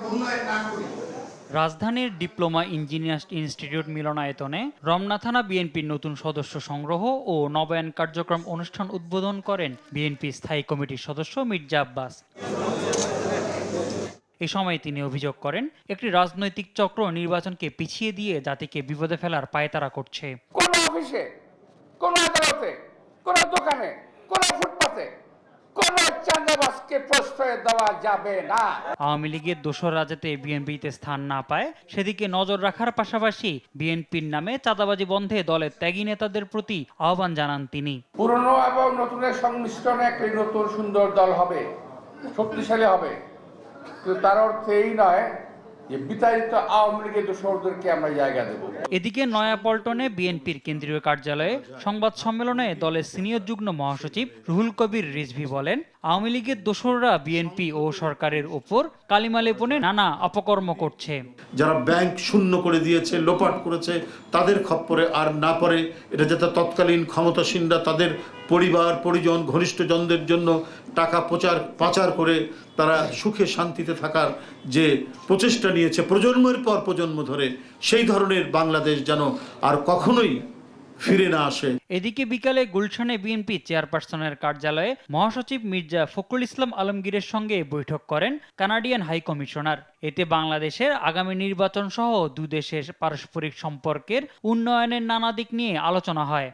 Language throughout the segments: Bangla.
উন্নয়ন না করি। রাজধানীর ডিপ্লোমা ইঞ্জিনিয়ার্স ইনস্টিটিউট মিলনায়তনে রমনা থানা বিএনপির নতুন সদস্য সংগ্রহ ও নবায়ন কার্যক্রম অনুষ্ঠান উদ্বোধন করেন বিএনপি স্থায়ী কমিটির সদস্য মির্জা আব্বাস। এ সময় তিনি অভিযোগ করেন, একটি রাজনৈতিক চক্র নির্বাচনকে পিছিয়ে দিয়ে জাতিকে বিপদে ফেলার পায়তারা করছে। কোন অফিসে, কোন আদালতে, কোন দোকানে, কোন ফুটপাতে কোন চাঁদাবাজকে প্রশ্রয় দেওয়া যাবে না। আওয়ামী লীগের দোসররা যাতে বিএনপিতে স্থান না পায় সেদিকে নজর রাখার পাশাপাশি বিএনপির নামে চাঁদাবাজি বন্ধে দলের ত্যাগী নেতাদের প্রতি আহ্বান জানান তিনি। পুরনো এবং নতুনের সংমিশ্রণে একটি নতুন সুন্দর দল হবে, শক্তিশালী হবে, কিন্তু তার অর্থ এই নয় যে বিতাড়িত আওয়ামী লীগের দোসরদেরকে আমরা জায়গা দেব। এদিকে নয়াপল্টনে বিএনপির কেন্দ্রীয় কার্যালয়ে সংবাদ সম্মেলনে দলের সিনিয়র যুগ্ম মহাসচিব রুহুল কবির রিজভী বলেন, আওয়ামী লীগের দোসররা বিএনপি ও সরকারের ওপর কালিমা লেপনে নানা অপকর্ম করছে। যারা ব্যাংক শূন্য করে দিয়েছে, লোপাট করেছে, তাদের খপ্পরে আর না পড়ে, এটা যাতে তৎকালীন ক্ষমতাসীনরা তাদের পরিবার পরিজন ঘনিষ্ঠজনদের জন্য টাকা পাচার করে তারা সুখে শান্তিতে থাকার যে প্রচেষ্টা নিয়েছে প্রজন্মের পর প্রজন্ম ধরে, সেই ধরনের বাংলাদেশ যেন আর কখনোই ফিরে না আসে। এদিকে বিকালে গুলশানে বিএনপি চেয়ারপারসনের কার্যালয়ে মহাসচিব মির্জা ফখরুল ইসলাম আলমগীরের সঙ্গে বৈঠক করেন কানাডিয়ান হাই কমিশনার। এতে বাংলাদেশের আগামী নির্বাচন সহ দুই দেশের পারস্পরিক সম্পর্কের উন্নয়নের নানা দিক নিয়ে আলোচনা হয়।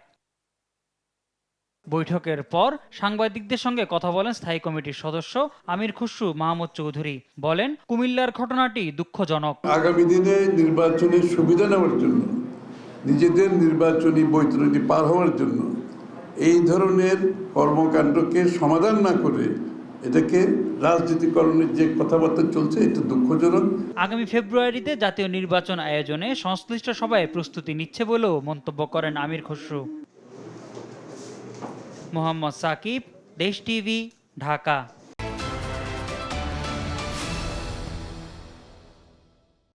বৈঠকের পর সাংবাদিকদের সঙ্গে কথা বলেন স্থায়ী কমিটির সদস্য আমির খুসরু মাহমুদ চৌধুরী। বলেন, কুমিল্লার ঘটনাটি দুঃখজনক। আগামী দিনে নির্বাচনের সুবিধা নেওয়ার জন্য, নিজেদের নির্বাচনী বৈতরণী পার হওয়ার জন্য এই ধরনের কর্মকাণ্ডকে সমাধান না করে এটাকে রাজনীতিকরণের যে কথাবার্তা চলছে, এটা দুঃখজনক। আগামী ফেব্রুয়ারিতে জাতীয় নির্বাচন আয়োজনে সংশ্লিষ্ট সবাই প্রস্তুতি নিচ্ছে বলেও মন্তব্য করেন আমির খুসরু। মোহাম্মদ সাকিব, দেশ টিভি, ঢাকা।